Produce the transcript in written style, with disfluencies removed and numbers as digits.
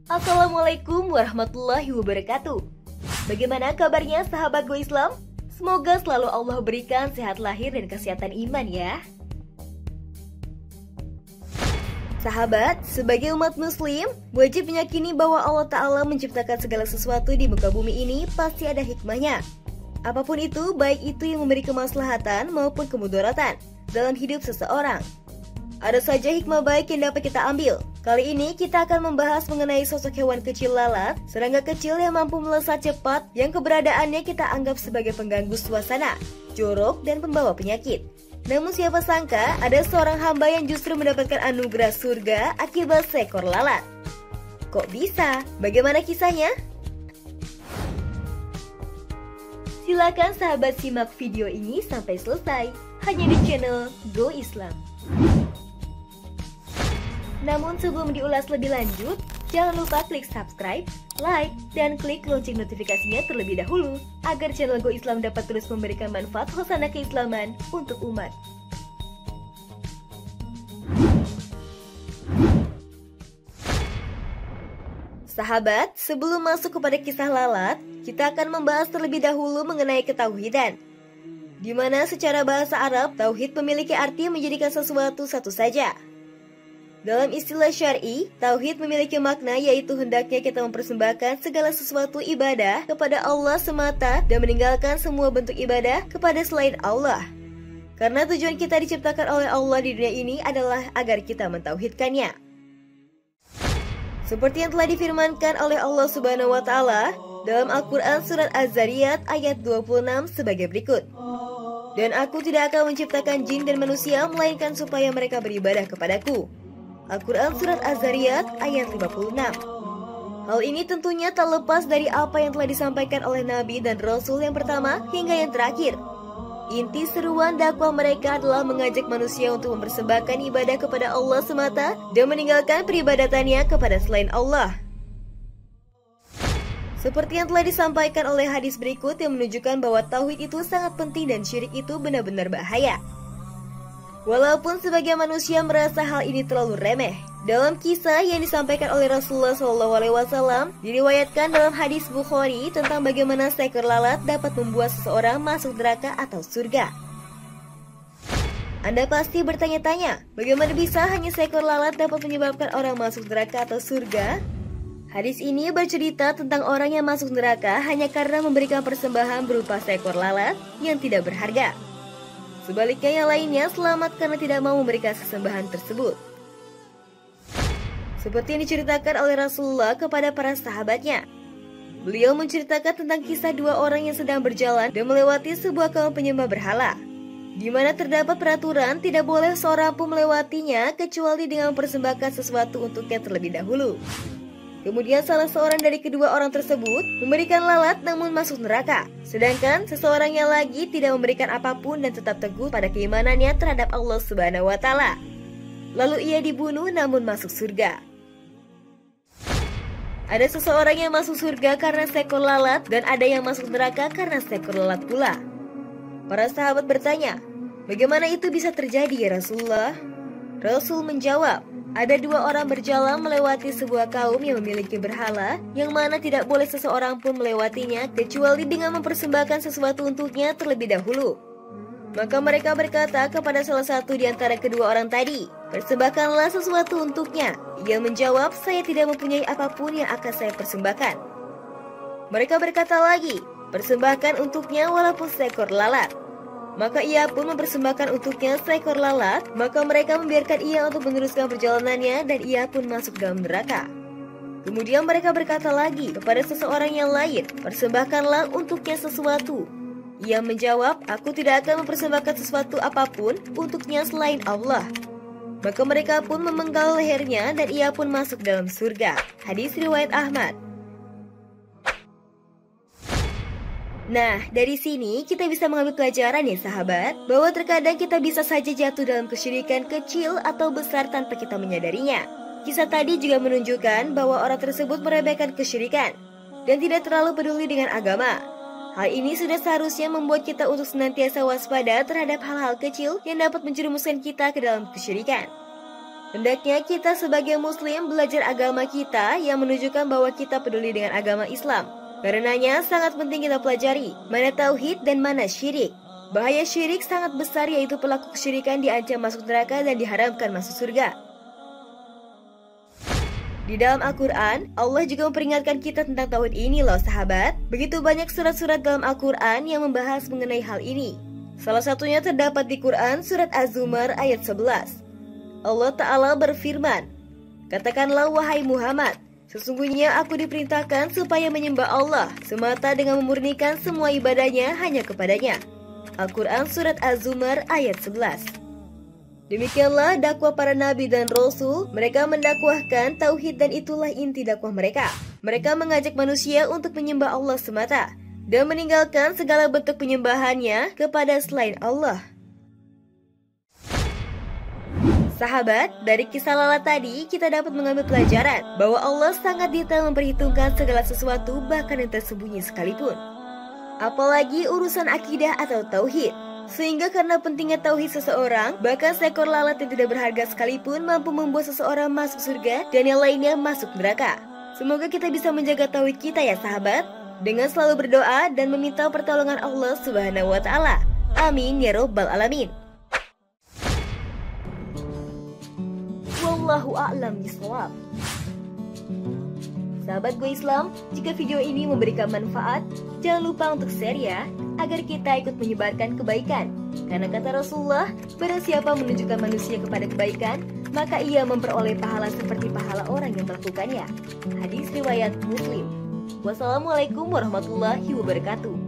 Assalamualaikum warahmatullahi wabarakatuh. Bagaimana kabarnya sahabat Go Islam? Semoga selalu Allah berikan sehat lahir dan kesehatan iman ya. Sahabat, sebagai umat muslim, wajib meyakini bahwa Allah Ta'ala menciptakan segala sesuatu di muka bumi ini pasti ada hikmahnya. Apapun itu, baik itu yang memberi kemaslahatan maupun kemudaratan dalam hidup seseorang. Ada saja hikmah baik yang dapat kita ambil. Kali ini kita akan membahas mengenai sosok hewan kecil lalat, serangga kecil yang mampu melesat cepat, yang keberadaannya kita anggap sebagai pengganggu suasana, jorok, dan pembawa penyakit. Namun siapa sangka ada seorang hamba yang justru mendapatkan anugerah surga akibat seekor lalat. Kok bisa? Bagaimana kisahnya? Silakan sahabat simak video ini sampai selesai, hanya di channel Go Islam. Namun sebelum diulas lebih lanjut, jangan lupa klik subscribe, like, dan klik lonceng notifikasinya terlebih dahulu agar channel Go Islam dapat terus memberikan manfaat khosana keislaman untuk umat. Sahabat, sebelum masuk kepada kisah lalat, kita akan membahas terlebih dahulu mengenai ketauhidan, di mana secara bahasa Arab, tauhid memiliki arti menjadikan sesuatu satu saja. Dalam istilah syar'i, tauhid memiliki makna yaitu hendaknya kita mempersembahkan segala sesuatu ibadah kepada Allah semata dan meninggalkan semua bentuk ibadah kepada selain Allah. Karena tujuan kita diciptakan oleh Allah di dunia ini adalah agar kita mentauhidkannya. Seperti yang telah difirmankan oleh Allah Subhanahu wa Ta'ala dalam Al-Quran Surat Az-Zariyat ayat 26 sebagai berikut. Dan aku tidak akan menciptakan jin dan manusia melainkan supaya mereka beribadah kepadaku. Al-Quran Surat Az-Zariyat ayat 56. Hal ini tentunya tak lepas dari apa yang telah disampaikan oleh Nabi dan Rasul yang pertama hingga yang terakhir. Inti seruan dakwah mereka adalah mengajak manusia untuk mempersembahkan ibadah kepada Allah semata dan meninggalkan peribadatannya kepada selain Allah. Seperti yang telah disampaikan oleh hadis berikut yang menunjukkan bahwa tauhid itu sangat penting dan syirik itu benar-benar bahaya. Walaupun sebagian manusia merasa hal ini terlalu remeh, dalam kisah yang disampaikan oleh Rasulullah SAW diriwayatkan dalam hadis Bukhari tentang bagaimana seekor lalat dapat membuat seseorang masuk neraka atau surga. Anda pasti bertanya-tanya, bagaimana bisa hanya seekor lalat dapat menyebabkan orang masuk neraka atau surga? Hadis ini bercerita tentang orang yang masuk neraka hanya karena memberikan persembahan berupa seekor lalat yang tidak berharga. Sebaliknya yang lainnya selamat karena tidak mau memberikan sesembahan tersebut. Seperti yang diceritakan oleh Rasulullah kepada para sahabatnya. Beliau menceritakan tentang kisah dua orang yang sedang berjalan dan melewati sebuah kaum penyembah berhala, di mana terdapat peraturan tidak boleh seorang pun melewatinya kecuali dengan mempersembahkan sesuatu untuknya terlebih dahulu. Kemudian salah seorang dari kedua orang tersebut memberikan lalat namun masuk neraka. Sedangkan seseorang yang lagi tidak memberikan apapun dan tetap teguh pada keimanannya terhadap Allah Subhanahu wa Ta'ala. Lalu ia dibunuh namun masuk surga. Ada seseorang yang masuk surga karena seekor lalat dan ada yang masuk neraka karena seekor lalat pula. Para sahabat bertanya, bagaimana itu bisa terjadi ya Rasulullah? Rasul menjawab, ada dua orang berjalan melewati sebuah kaum yang memiliki berhala, yang mana tidak boleh seseorang pun melewatinya kecuali dengan mempersembahkan sesuatu untuknya terlebih dahulu. Maka mereka berkata kepada salah satu di antara kedua orang tadi, persembahkanlah sesuatu untuknya. Ia menjawab, saya tidak mempunyai apapun yang akan saya persembahkan. Mereka berkata lagi, persembahkan untuknya walaupun seekor lalat. Maka ia pun mempersembahkan untuknya seekor lalat, maka mereka membiarkan ia untuk meneruskan perjalanannya dan ia pun masuk dalam neraka. Kemudian mereka berkata lagi kepada seseorang yang lain, persembahkanlah untuknya sesuatu. Ia menjawab, aku tidak akan mempersembahkan sesuatu apapun untuknya selain Allah. Maka mereka pun memenggal lehernya dan ia pun masuk dalam surga. Hadis riwayat Ahmad. Nah, dari sini kita bisa mengambil pelajaran ya sahabat, bahwa terkadang kita bisa saja jatuh dalam kesyirikan kecil atau besar tanpa kita menyadarinya. Kisah tadi juga menunjukkan bahwa orang tersebut meremehkan kesyirikan dan tidak terlalu peduli dengan agama. Hal ini sudah seharusnya membuat kita untuk senantiasa waspada terhadap hal-hal kecil yang dapat menjerumuskan kita ke dalam kesyirikan. Hendaknya kita sebagai muslim belajar agama kita yang menunjukkan bahwa kita peduli dengan agama Islam. Karenanya sangat penting kita pelajari mana tauhid dan mana syirik. Bahaya syirik sangat besar, yaitu pelaku kesyirikan diancam masuk neraka dan diharamkan masuk surga. Di dalam Al-Quran, Allah juga memperingatkan kita tentang tauhid ini loh sahabat. Begitu banyak surat-surat dalam Al-Quran yang membahas mengenai hal ini. Salah satunya terdapat di Quran surat Az-Zumar ayat 11. Allah Ta'ala berfirman, "Katakanlah wahai Muhammad, sesungguhnya aku diperintahkan supaya menyembah Allah semata dengan memurnikan semua ibadahnya hanya kepadanya." Al-Quran surat Az-Zumar ayat 11. Demikianlah dakwah para nabi dan rasul. Mereka mendakwahkan tauhid dan itulah inti dakwah mereka. Mereka mengajak manusia untuk menyembah Allah semata dan meninggalkan segala bentuk penyembahannya kepada selain Allah. Sahabat, dari kisah lalat tadi kita dapat mengambil pelajaran bahwa Allah sangat detail memperhitungkan segala sesuatu, bahkan yang tersembunyi sekalipun. Apalagi urusan akidah atau tauhid. Sehingga karena pentingnya tauhid seseorang, bahkan seekor lalat yang tidak berharga sekalipun mampu membuat seseorang masuk surga dan yang lainnya masuk neraka. Semoga kita bisa menjaga tauhid kita ya sahabat, dengan selalu berdoa dan meminta pertolongan Allah Subhanahu wa Ta'ala. Amin ya Rabbal Alamin. Wallahu a'lam bishawab. Sahabat Go Islam, jika video ini memberikan manfaat, jangan lupa untuk share ya, agar kita ikut menyebarkan kebaikan. Karena kata Rasulullah, barang siapa menunjukkan manusia kepada kebaikan, maka ia memperoleh pahala seperti pahala orang yang melakukannya. Hadis riwayat Muslim. Wassalamualaikum warahmatullahi wabarakatuh.